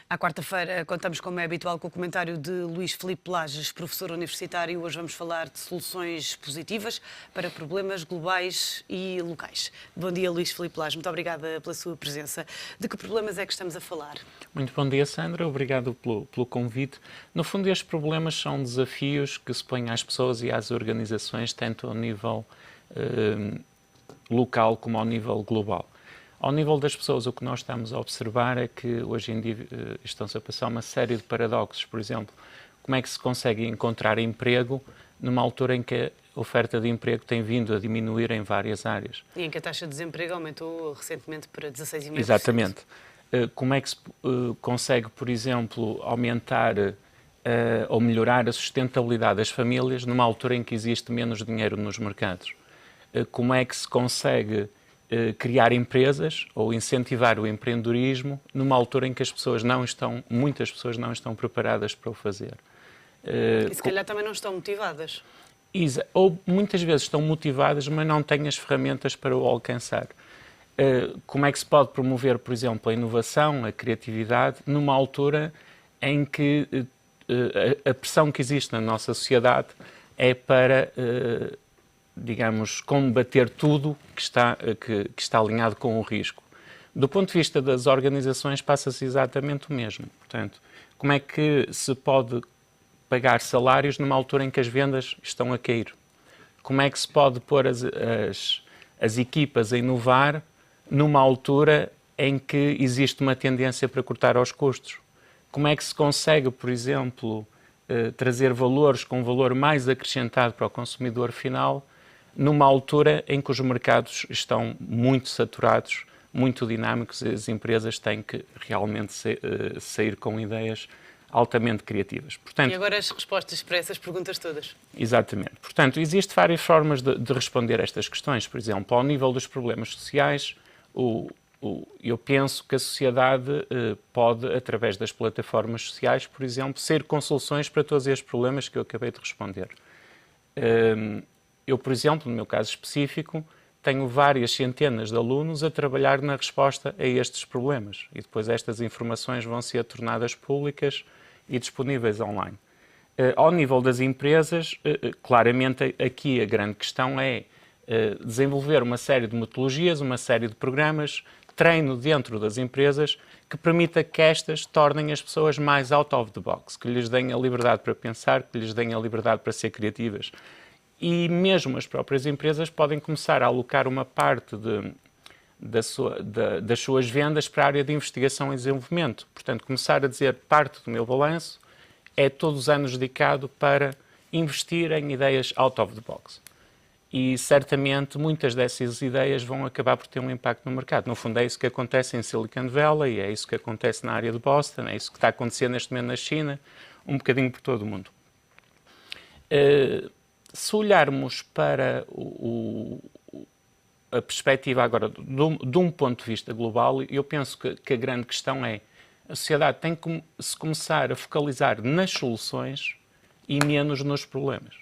À quarta-feira contamos, como é habitual, com o comentário de Luís Filipe Lages, professor universitário. Hoje vamos falar de soluções positivas para problemas globais e locais. Bom dia, Luís Filipe Lages. Muito obrigada pela sua presença. De que problemas é que estamos a falar? Muito bom dia, Sandra. Obrigado pelo convite. No fundo, estes problemas são desafios que se põem às pessoas e às organizações, tanto ao nível local como ao nível global. Ao nível das pessoas, o que nós estamos a observar é que hoje em dia estão-se a passar uma série de paradoxos. Por exemplo, como é que se consegue encontrar emprego numa altura em que a oferta de emprego tem vindo a diminuir em várias áreas? E em que a taxa de desemprego aumentou recentemente para 16,5%. Exatamente. Como é que se consegue, por exemplo, aumentar ou melhorar a sustentabilidade das famílias numa altura em que existe menos dinheiro nos mercados? Como é que se consegue criar empresas ou incentivar o empreendedorismo numa altura em que muitas pessoas não estão preparadas para o fazer? E se calhar também não estão motivadas. Ou muitas vezes estão motivadas, mas não têm as ferramentas para o alcançar. Como é que se pode promover, por exemplo, a inovação, a criatividade, numa altura em que a pressão que existe na nossa sociedade é para, digamos, combater tudo que está alinhado com o risco? Do ponto de vista das organizações, passa-se exatamente o mesmo. Portanto, como é que se pode pagar salários numa altura em que as vendas estão a cair? Como é que se pode pôr as equipas a inovar numa altura em que existe uma tendência para cortar aos custos? Como é que se consegue, por exemplo, trazer valores com valor mais acrescentado para o consumidor final numa altura em que os mercados estão muito saturados, muito dinâmicos e as empresas têm que realmente sair com ideias altamente criativas. Portanto, e agora as respostas para essas perguntas todas. Exatamente. Portanto, existem várias formas de responder a estas questões. Por exemplo, ao nível dos problemas sociais, eu penso que a sociedade pode, através das plataformas sociais, por exemplo, ser com soluções para todos estes problemas que eu acabei de responder. Eu, por exemplo, no meu caso específico, tenho várias centenas de alunos a trabalhar na resposta a estes problemas e depois estas informações vão ser tornadas públicas e disponíveis online. Ao nível das empresas, claramente aqui a grande questão é desenvolver uma série de metodologias, uma série de programas, treino dentro das empresas que permita que estas tornem as pessoas mais out of the box, que lhes deem a liberdade para pensar, que lhes deem a liberdade para ser criativas. E mesmo as próprias empresas podem começar a alocar uma parte das suas vendas para a área de investigação e desenvolvimento. Portanto, começar a dizer parte do meu balanço é todos os anos dedicado para investir em ideias out of the box. E certamente muitas dessas ideias vão acabar por ter um impacto no mercado. No fundo é isso que acontece em Silicon Valley, é isso que acontece na área de Boston, é isso que está acontecendo neste momento na China, um bocadinho por todo o mundo. Se olharmos para a perspectiva agora de um ponto de vista global, eu penso que a grande questão é a sociedade tem que se começar a focalizar nas soluções e menos nos problemas.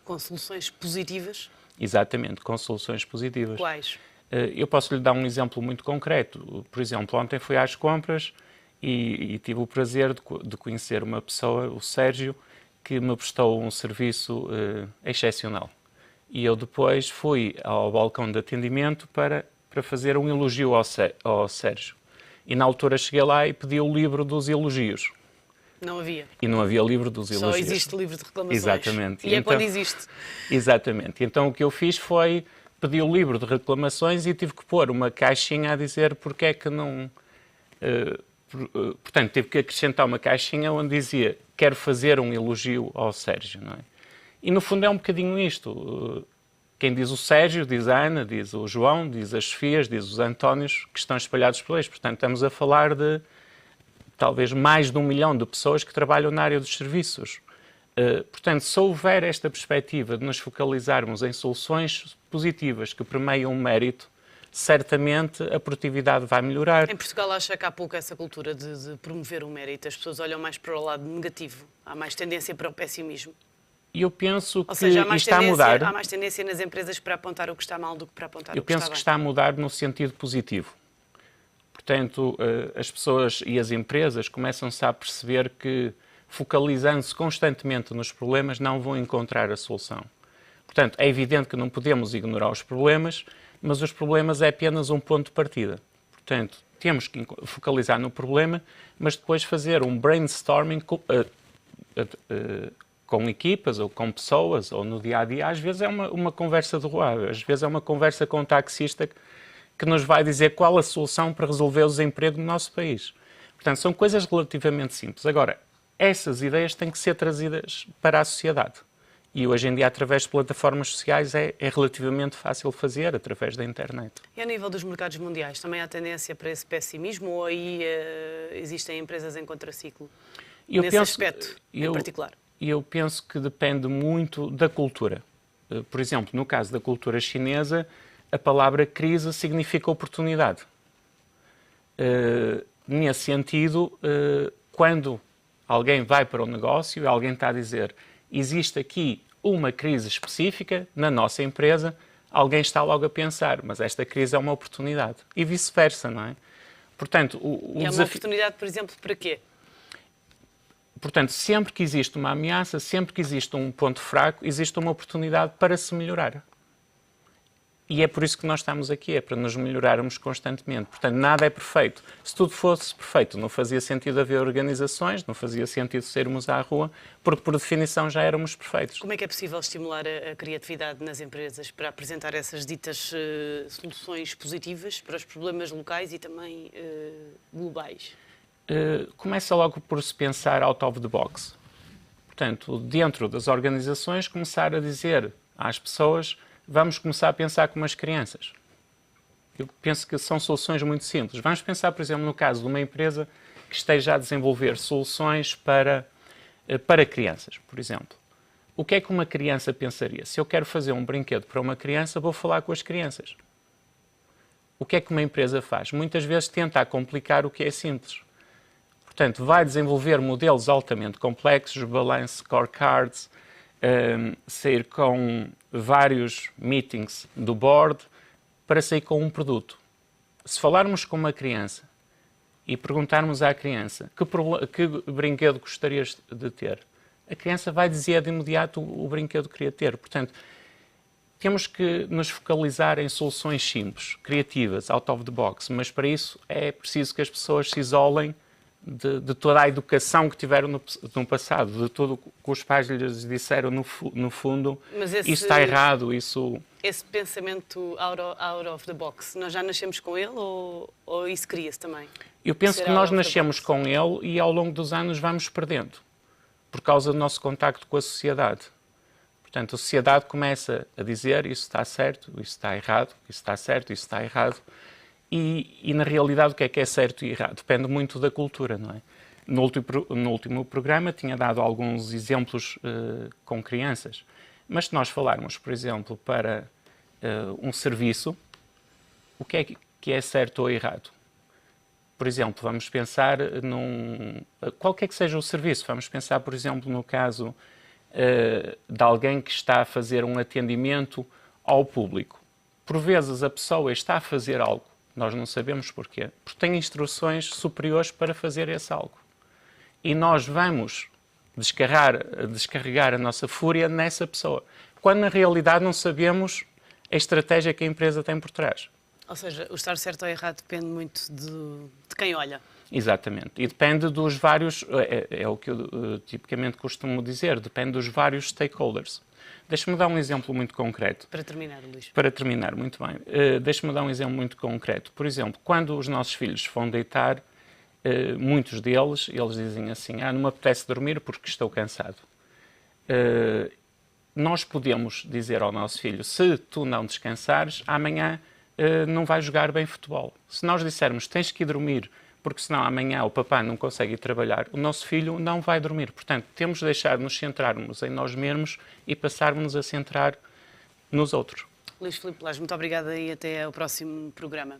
Com soluções positivas? Exatamente, com soluções positivas. Quais? Eu posso lhe dar um exemplo muito concreto. Por exemplo, ontem fui às compras e tive o prazer de conhecer uma pessoa, o Sérgio, que me prestou um serviço excepcional. E eu depois fui ao balcão de atendimento para fazer um elogio ao Sérgio. E na altura cheguei lá e pedi o livro dos elogios. Não havia. E não havia livro dos elogios. Só existe livro de reclamações. Exatamente. E é quando existe. Exatamente. Então o que eu fiz foi pedir o livro de reclamações e tive que pôr uma caixinha a dizer porque é que não... Portanto, tive que acrescentar uma caixinha onde dizia quero fazer um elogio ao Sérgio, não é? E no fundo é um bocadinho isto. Quem diz o Sérgio, diz a Ana, diz o João, diz as Sofias, diz os Antónios, que estão espalhados por aí. Portanto, estamos a falar de talvez mais de 1 milhão de pessoas que trabalham na área dos serviços. Portanto, se houver esta perspectiva de nos focalizarmos em soluções positivas que permeiam o mérito, certamente a produtividade vai melhorar. Em Portugal acha que há pouco essa cultura de promover o mérito. As pessoas olham mais para o lado negativo. Há mais tendência para o pessimismo. E eu penso Ou seja, que está a mudar. Há mais tendência nas empresas para apontar o que está mal do que para apontar o que está bem. Eu penso que está a mudar no sentido positivo. Portanto, as pessoas e as empresas começam-se a perceber que, focalizando-se constantemente nos problemas, não vão encontrar a solução. Portanto, é evidente que não podemos ignorar os problemas, mas os problemas é apenas um ponto de partida. Portanto, temos que focalizar no problema, mas depois fazer um brainstorming com equipas ou com pessoas ou no dia-a-dia. Às vezes é uma conversa de rua, às vezes é uma conversa com um taxista que nos vai dizer qual a solução para resolver o desemprego no nosso país. Portanto, são coisas relativamente simples. Agora, essas ideias têm que ser trazidas para a sociedade. E hoje em dia, através de plataformas sociais, é relativamente fácil fazer, através da internet. E a nível dos mercados mundiais, também há tendência para esse pessimismo ou aí existem empresas em contraciclo? Nesse aspecto, em particular? Eu penso que depende muito da cultura. Por exemplo, no caso da cultura chinesa, a palavra crise significa oportunidade. Nesse sentido, quando alguém vai para o negócio e alguém está a dizer existe aqui uma crise específica na nossa empresa, alguém está logo a pensar, mas esta crise é uma oportunidade. E vice-versa, não é? Portanto, é uma oportunidade, por exemplo, para quê? Portanto, sempre que existe uma ameaça, sempre que existe um ponto fraco, existe uma oportunidade para se melhorar. E é por isso que nós estamos aqui, é para nos melhorarmos constantemente. Portanto, nada é perfeito. Se tudo fosse perfeito, não fazia sentido haver organizações, não fazia sentido sairmos à rua, porque por definição já éramos perfeitos. Como é que é possível estimular a criatividade nas empresas para apresentar essas ditas soluções positivas para os problemas locais e também globais? Começa logo por se pensar out of the box. Portanto, dentro das organizações, começar a dizer às pessoas: vamos começar a pensar como as crianças. Eu penso que são soluções muito simples. Vamos pensar, por exemplo, no caso de uma empresa que esteja a desenvolver soluções para crianças, por exemplo. O que é que uma criança pensaria? Se eu quero fazer um brinquedo para uma criança, vou falar com as crianças. O que é que uma empresa faz? Muitas vezes tenta complicar o que é simples. Portanto, vai desenvolver modelos altamente complexos, balance scorecards, sair com vários meetings do board para sair com um produto. Se falarmos com uma criança e perguntarmos à criança que brinquedo gostarias de ter, a criança vai dizer de imediato o brinquedo que queria ter. Portanto, temos que nos focalizar em soluções simples, criativas, out of the box, mas para isso é preciso que as pessoas se isolem de toda a educação que tiveram no passado, de tudo o que os pais lhes disseram no fundo. Mas isso está errado, isso... Esse pensamento out of the box, nós já nascemos com ele ou isso cria-se também? Eu penso que nós nascemos com ele e ao longo dos anos vamos perdendo, por causa do nosso contacto com a sociedade. Portanto, a sociedade começa a dizer isso está certo, isso está errado, isso está certo, isso está errado. E na realidade, o que é certo e errado? Depende muito da cultura, não é? No último programa tinha dado alguns exemplos com crianças, mas se nós falarmos, por exemplo, para um serviço, o que é certo ou errado? Por exemplo, vamos pensar qualquer que seja o serviço, vamos pensar, por exemplo, no caso de alguém que está a fazer um atendimento ao público. Por vezes a pessoa está a fazer algo, nós não sabemos porquê, porque tem instruções superiores para fazer esse algo. E nós vamos descarregar a nossa fúria nessa pessoa, quando na realidade não sabemos a estratégia que a empresa tem por trás. Ou seja, o estar certo ou errado depende muito de quem olha. Exatamente. E depende dos vários, é o que eu tipicamente costumo dizer, depende dos vários stakeholders. Deixa-me dar um exemplo muito concreto. Para terminar, Luís. Para terminar, muito bem. Deixa-me dar um exemplo muito concreto. Por exemplo, quando os nossos filhos vão deitar, muitos deles, eles dizem assim, não me apetece dormir porque estou cansado. Nós podemos dizer ao nosso filho, se tu não descansares, amanhã não vais jogar bem futebol. Se nós dissermos, tens que ir dormir, porque senão amanhã o papá não consegue ir trabalhar, o nosso filho não vai dormir. Portanto, temos de deixar de nos centrarmos em nós mesmos e passarmos a centrar nos outros. Luís Filipe Lage, muito obrigada e até ao próximo programa.